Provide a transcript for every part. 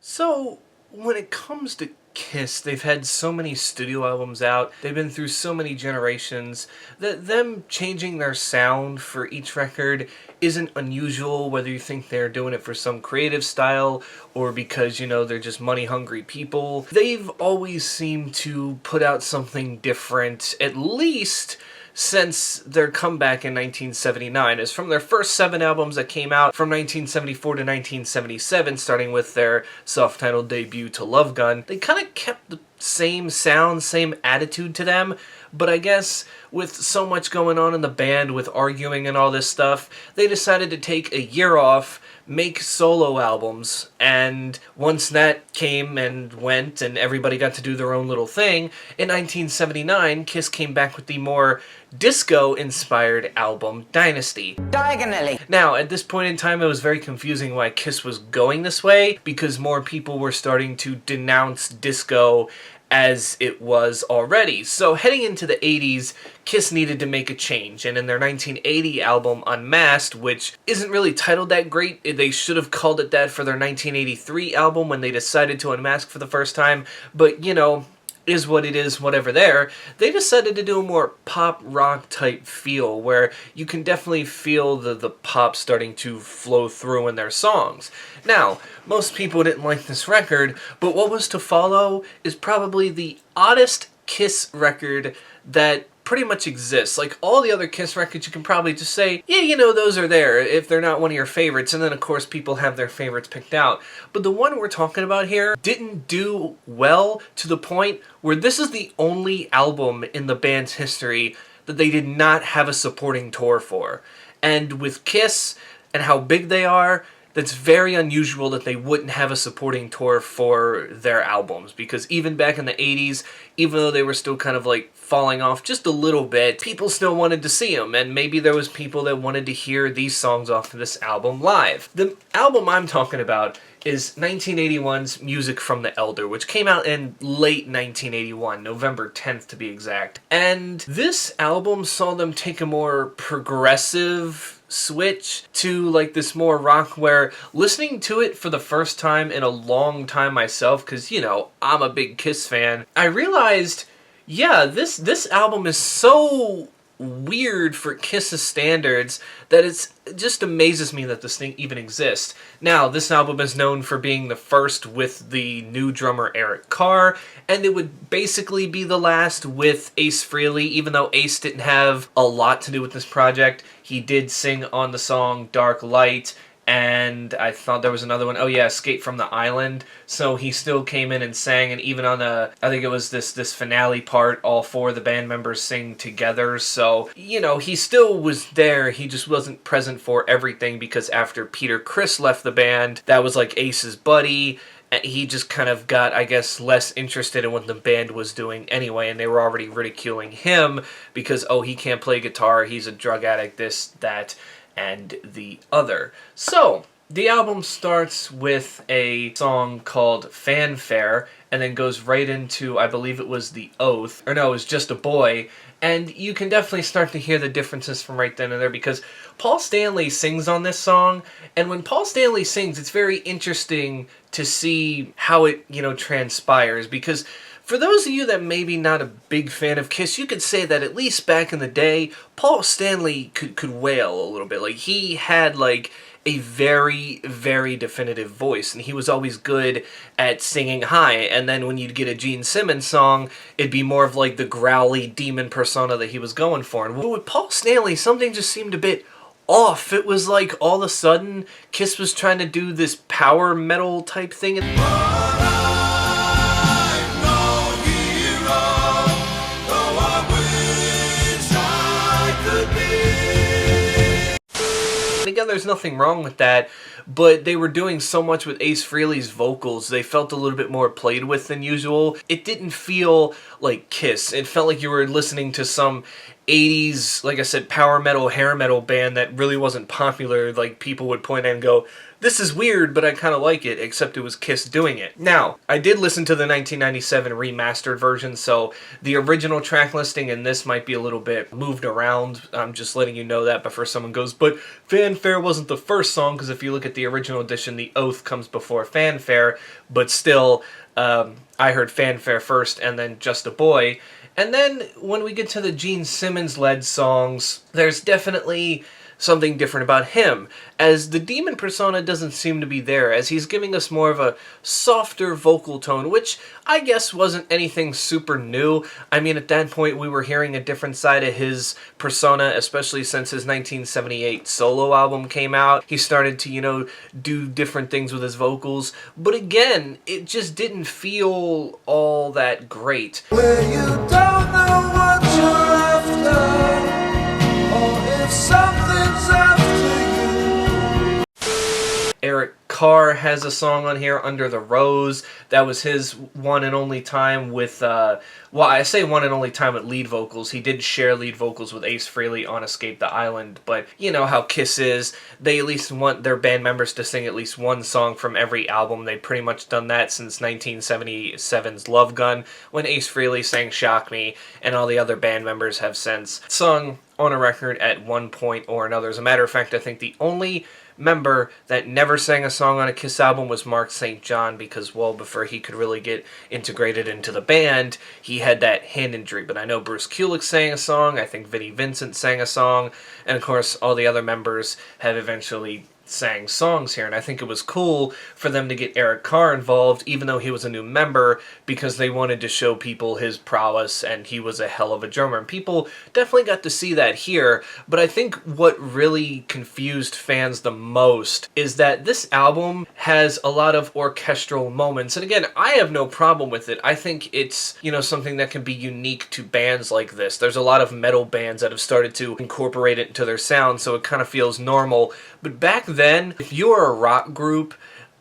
So, when it comes to Kiss, they've had so many studio albums out, they've been through so many generations, that them changing their sound for each record isn't unusual, whether you think they're doing it for some creative style or because, they're just money-hungry people. They've always seemed to put out something different, at least since their comeback in 1979, as from their first 7 albums that came out from 1974 to 1977, starting with their self-titled debut To Love Gun, they kind of kept the same sound, same attitude to them, but I guess with so much going on in the band, with arguing and all this stuff, they decided to take a year off, make solo albums, and once that came and went and everybody got to do their own little thing, in 1979, Kiss came back with the more disco-inspired album, Dynasty. Diagonally. Now, at this point in time, it was very confusing why Kiss was going this way, because more people were starting to denounce disco as it was already. So heading into the 80s, Kiss needed to make a change, and in their 1980 album Unmasked, which isn't really titled that great, they should have called it that for their 1983 album when they decided to unmask for the first time, but is what it is, whatever there, they decided to do a more pop rock type feel where you can definitely feel the pop starting to flow through in their songs. Now, most people didn't like this record, but what was to follow is probably the oddest Kiss record that pretty much exists. Like all the other Kiss records, you can probably just say, yeah, those are there if they're not one of your favorites, and then of course people have their favorites picked out. But the one we're talking about here didn't do well to the point where this is the only album in the band's history that they did not have a supporting tour for. And with Kiss and how big they are, that's very unusual that they wouldn't have a supporting tour for their albums, because even back in the 80s, even though they were still kind of like falling off just a little bit, people still wanted to see them, and maybe there was people that wanted to hear these songs off of this album live. The album I'm talking about is 1981's Music from the Elder, which came out in late 1981, November 10th to be exact. And this album saw them take a more progressive switch to like this more rock, where listening to it for the first time in a long time myself, because I'm a big Kiss fan, I realized, yeah, this album is so weird for Kiss's standards that it just amazes me that this thing even exists. Now, this album is known for being the first with the new drummer Eric Carr, and it would basically be the last with Ace Frehley, even though Ace didn't have a lot to do with this project. He did sing on the song Dark Light, and I thought there was another one. Oh yeah, Escape from the Island. So he still came in and sang, and even on I think it was this finale part, all 4 of the band members sing together. So, he still was there, he just wasn't present for everything, because after Peter Criss left the band, that was like Ace's buddy, he just kind of got, I guess, less interested in what the band was doing anyway, and they were already ridiculing him because, oh, he can't play guitar, he's a drug addict, this, that, and the other. So, the album starts with a song called Fanfare, and then goes right into, I believe it was The Oath, or no, it was Just a Boy, and you can definitely start to hear the differences from right then and there, because Paul Stanley sings on this song, and when Paul Stanley sings, it's very interesting to see how it, transpires, because for those of you that may be not a big fan of Kiss, you could say that at least back in the day, Paul Stanley could wail a little bit. Like, he had, like, a very, very definitive voice, and he was always good at singing high, and then when you'd get a Gene Simmons song, it'd be more of, like, the growly demon persona that he was going for. And with Paul Stanley, something just seemed a bit off. It was like, all of a sudden, Kiss was trying to do this power metal type thing, again, there's nothing wrong with that, but they were doing so much with Ace Frehley's vocals, they felt a little bit more played with than usual. It didn't feel like Kiss. It felt like you were listening to some 80s, like I said, power metal, hair metal band that really wasn't popular. Like, people would point at and go, this is weird, but I kind of like it, except it was Kiss doing it. Now, I did listen to the 1997 remastered version, so the original track listing and this might be a little bit moved around. I'm just letting you know that before someone goes, but Fanfare wasn't the first song, because if you look at the original edition, The Oath comes before Fanfare, but still, I heard Fanfare first and then Just a Boy. And then when we get to the Gene Simmons-led songs, there's definitely something different about him, as the demon persona doesn't seem to be there, as he's giving us more of a softer vocal tone, which I guess wasn't anything super new. I mean, at that point we were hearing a different side of his persona, especially since his 1978 solo album came out. He started to, you know, do different things with his vocals, but again, it just didn't feel all that great. Where you don't know what you're after, or if something's after you. Eric Carr has a song on here, Under the Rose. That was his one and only time with, well, I say one and only time with lead vocals. He did share lead vocals with Ace Frehley on Escape the Island, but you know how Kiss is. They at least want their band members to sing at least one song from every album. They've pretty much done that since 1977's Love Gun, when Ace Frehley sang Shock Me, and all the other band members have since sung on a record at one point or another. As a matter of fact, I think the only member that never sang a song on a Kiss album was Mark St. John, because, well, before he could really get integrated into the band, he had that hand injury. But I know Bruce Kulick sang a song, I think Vinnie Vincent sang a song, and of course all the other members have eventually sang songs here, and I think it was cool for them to get Eric Carr involved, even though he was a new member, because they wanted to show people his prowess, and he was a hell of a drummer. And people definitely got to see that here, but I think what really confused fans the most is that this album has a lot of orchestral moments, and again, I have no problem with it. I think it's, you know, something that can be unique to bands like this. There's a lot of metal bands that have started to incorporate it into their sound, so it kind of feels normal, but back then, if you were a rock group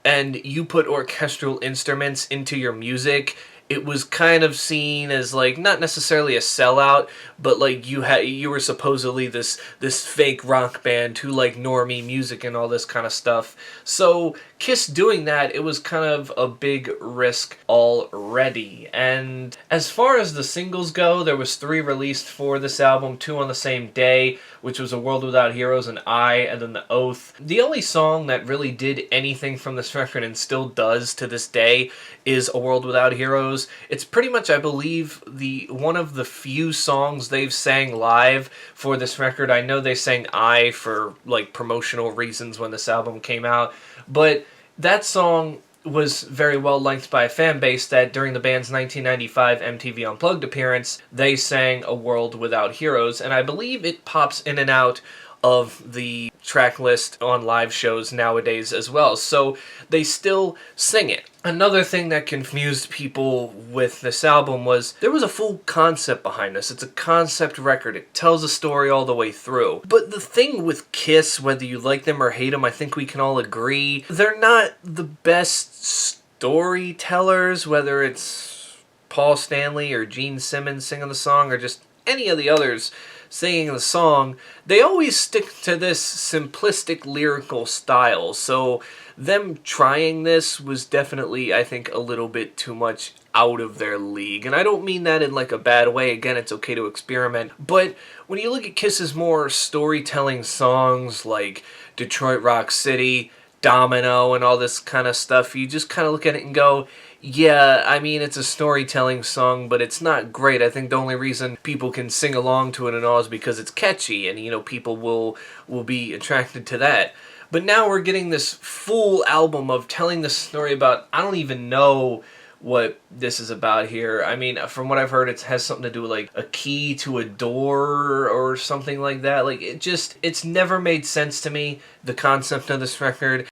and you put orchestral instruments into your music, it was kind of seen as, like, not necessarily a sellout, but like you were supposedly this fake rock band who like normie music and all this kind of stuff. So Kiss doing that, it was kind of a big risk already. And as far as the singles go, there was 3 released for this album, 2 on the same day, which was A World Without Heroes and I, and then The Oath. The only song that really did anything from this record, and still does to this day, is A World Without Heroes. It's pretty much, I believe, one of the few songs they've sang live for this record. I know they sang I for like promotional reasons when this album came out, but that song was very well liked by a fan base that during the band's 1995 MTV Unplugged appearance, they sang A World Without Heroes, and I believe it pops in and out of the track list on live shows nowadays as well, so they still sing it. Another thing that confused people with this album was there was a full concept behind this. It's a concept record. It tells a story all the way through. But the thing with Kiss, whether you like them or hate them, I think we can all agree, they're not the best storytellers, whether it's Paul Stanley or Gene Simmons singing the song or just any of the others singing the song. They always stick to this simplistic lyrical style, so them trying this was definitely, I think, a little bit too much out of their league. And I don't mean that in like a bad way. Again, it's okay to experiment. But when you look at Kiss's more storytelling songs like Detroit Rock City, Domino, and all this kind of stuff, you just kind of look at it and go, yeah, I mean, it's a storytelling song, but it's not great. I think the only reason people can sing along to it and all is because it's catchy, and, you know, people will be attracted to that. But now we're getting this full album of telling the story about, I don't even know what this is about here. I mean, from what I've heard, it has something to do with like a key to a door or something like that. Like, it's never made sense to me, the concept of this record.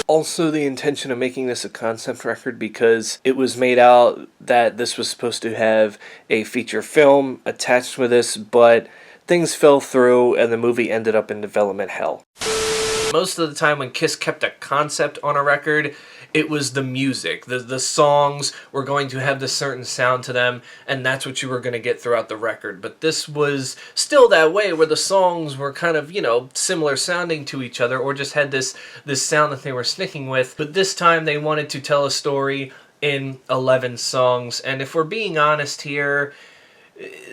Also, the intention of making this a concept record, because it was made out that this was supposed to have a feature film attached with this, but things fell through and the movie ended up in development hell. Most of the time when Kiss kept a concept on a record, It was the music. The songs were going to have this certain sound to them, and that's what you were going to get throughout the record. But this was still that way, where the songs were kind of, similar sounding to each other, or just had this sound that they were sticking with. But this time they wanted to tell a story in 11 songs, and if we're being honest here,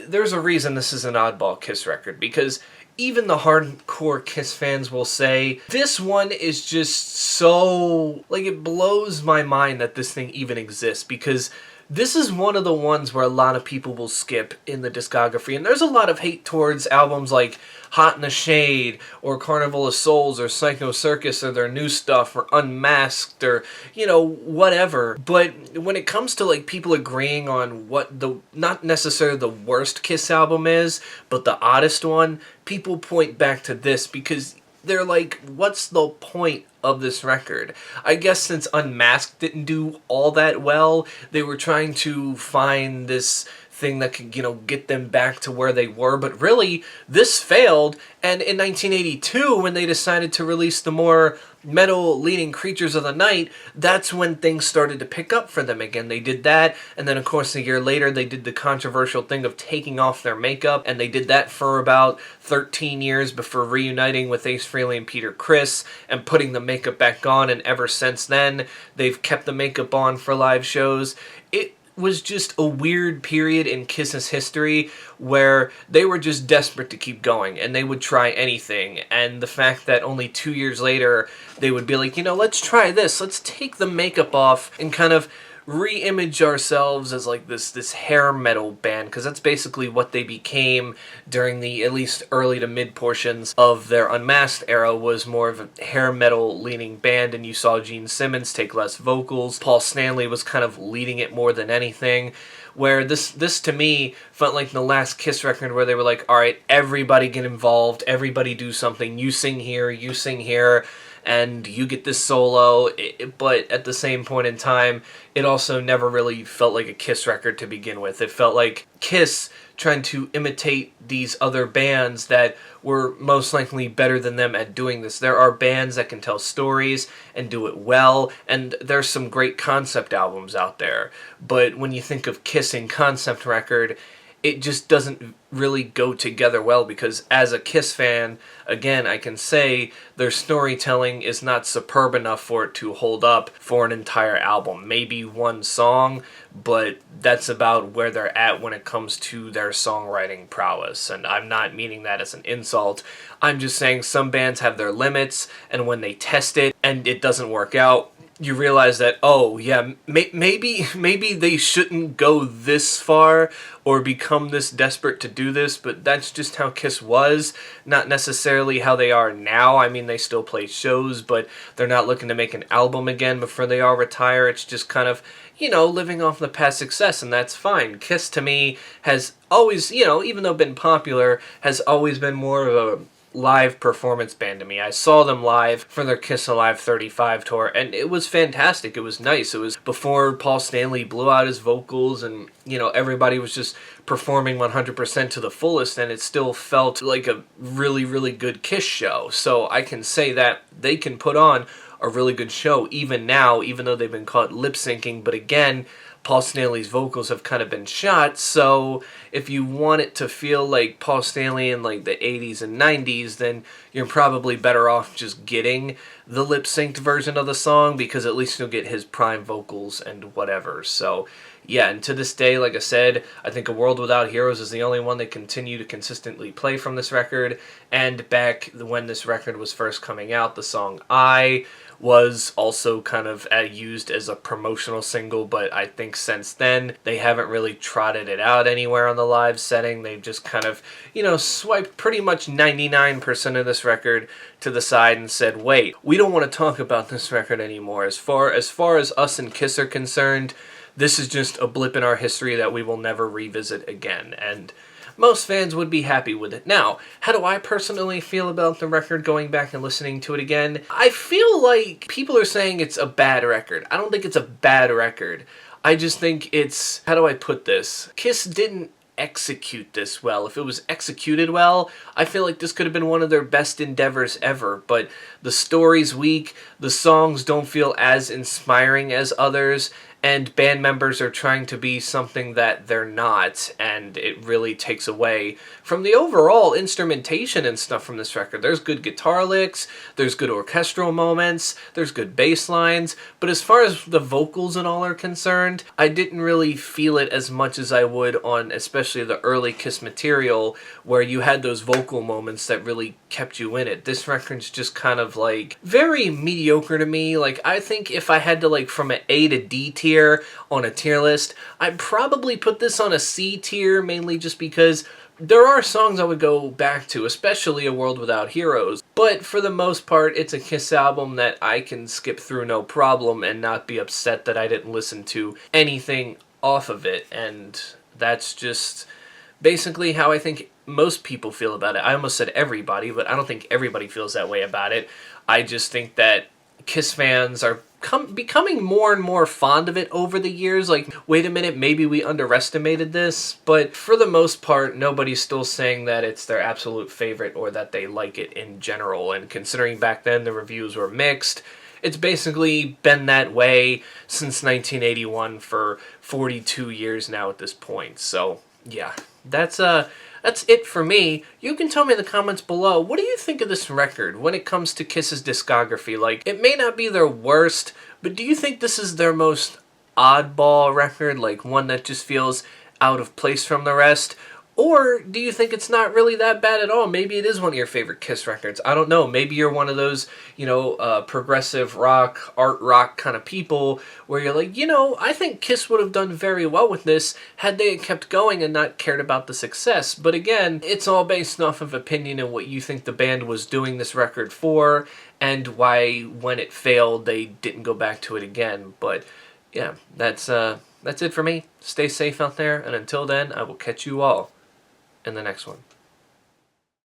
there's a reason this is an oddball Kiss record, because even the hardcore Kiss fans will say, this one is just so, it blows my mind that this thing even exists, because this is one of the ones where a lot of people will skip in the discography, and there's a lot of hate towards albums like Hot in the Shade, or Carnival of Souls, or Psycho Circus, or their new stuff, or Unmasked, or, whatever. But when it comes to, people agreeing on what not necessarily the worst Kiss album is, but the oddest one, people point back to this, because they're like, what's the point of this record? I guess since Unmasked didn't do all that well, they were trying to find this thing that could, get them back to where they were, but really, this failed, and in 1982, when they decided to release the more metal-leaning Creatures of the Night, that's when things started to pick up for them again. They did that, and then of course a year later, they did the controversial thing of taking off their makeup, and they did that for about 13 years before reuniting with Ace Frehley and Peter Criss, and putting the makeup back on, and ever since then, they've kept the makeup on for live shows. It was just a weird period in Kiss's history where they were just desperate to keep going, and they would try anything. And the fact that only 2 years later they would be like, let's try this, let's take the makeup off and kind of re-image ourselves as this hair metal band, because that's basically what they became during the at least early to mid portions of their Unmasked era, was more of a hair metal leaning band, and you saw Gene Simmons take less vocals. Paul Stanley was kind of leading it more than anything, where this to me felt like the last Kiss record where they were like, alright, everybody get involved, everybody do something, you sing here, and you get this solo, but at the same point in time, it also never really felt like a Kiss record to begin with. It felt like Kiss trying to imitate these other bands that were most likely better than them at doing this. There are bands that can tell stories and do it well, and there's some great concept albums out there, but when you think of Kiss and concept record, it just doesn't really go together well, because as a Kiss fan, again, I can say their storytelling is not superb enough for it to hold up for an entire album. Maybe one song, but that's about where they're at when it comes to their songwriting prowess. And I'm not meaning that as an insult. I'm just saying some bands have their limits, and when they test it and it doesn't work out, you realize that, oh yeah, maybe they shouldn't go this far or become this desperate to do this, but that's just how Kiss was, not necessarily how they are now. I mean, they still play shows, but they're not looking to make an album again before they all retire. It's just kind of, living off the past success, and that's fine. Kiss, to me, has always, even though been popular, has always been more of a live performance band to me. I saw them live for their Kiss Alive 35 tour, and it was fantastic. It was nice. It was before Paul Stanley blew out his vocals, and everybody was just performing 100% to the fullest, and it still felt like a really, really good Kiss show. So I can say that they can put on a really good show even now, even though they've been caught lip syncing. But again, Paul Stanley's vocals have kind of been shot, so if you want it to feel like Paul Stanley in the 80s and 90s, then you're probably better off just getting the lip-synced version of the song, because at least you'll get his prime vocals and whatever. So yeah, and to this day, like I said, I think A World Without Heroes is the only one they continue to consistently play from this record, and back when this record was first coming out, the song I was also kind of used as a promotional single, but I think since then, they haven't really trotted it out anywhere on the live setting. They've just kind of, swiped pretty much 99% of this record to the side and said, wait, we don't want to talk about this record anymore. As far as us and Kiss are concerned, this is just a blip in our history that we will never revisit again, and most fans would be happy with it. Now, how do I personally feel about the record going back and listening to it again? I feel like people are saying it's a bad record. I don't think it's a bad record. I just think it's, how do I put this? Kiss didn't execute this well. If it was executed well, I feel like this could have been one of their best endeavors ever, but the story's weak, the songs don't feel as inspiring as others, and band members are trying to be something that they're not, and it really takes away from the overall instrumentation and stuff from this record. There's good guitar licks, there's good orchestral moments, there's good bass lines, but as far as the vocals and all are concerned, I didn't really feel it as much as I would on especially the early Kiss material, where you had those vocal moments that really kept you in it. This record's just kind of like very mediocre to me. Like, I think if I had to, like, from an A to D tier on a tier list, I'd probably put this on a C tier, mainly just because there are songs I would go back to, especially A World Without Heroes, but for the most part, it's a Kiss album that I can skip through no problem and not be upset that I didn't listen to anything off of it, and that's just basically how I think most people feel about it. I almost said everybody, but I don't think everybody feels that way about it. I just think that Kiss fans are becoming more and more fond of it over the years. Like, wait a minute, maybe we underestimated this, but for the most part, nobody's still saying that it's their absolute favorite or that they like it in general. And considering back then the reviews were mixed, it's basically been that way since 1981 for 42 years now at this point. So, yeah, that's it for me. You can tell me in the comments below, what do you think of this record when it comes to Kiss's discography? Like, it may not be their worst, but do you think this is their most oddball record? Like, one that just feels out of place from the rest? Or do you think it's not really that bad at all? Maybe it is one of your favorite Kiss records. I don't know. Maybe you're one of those, progressive rock, art rock kind of people where you're like, I think Kiss would have done very well with this had they kept going and not cared about the success. But again, it's all based off of opinion and what you think the band was doing this record for, and why when it failed they didn't go back to it again. But yeah, that's it for me. Stay safe out there, and until then, I will catch you all in the next one.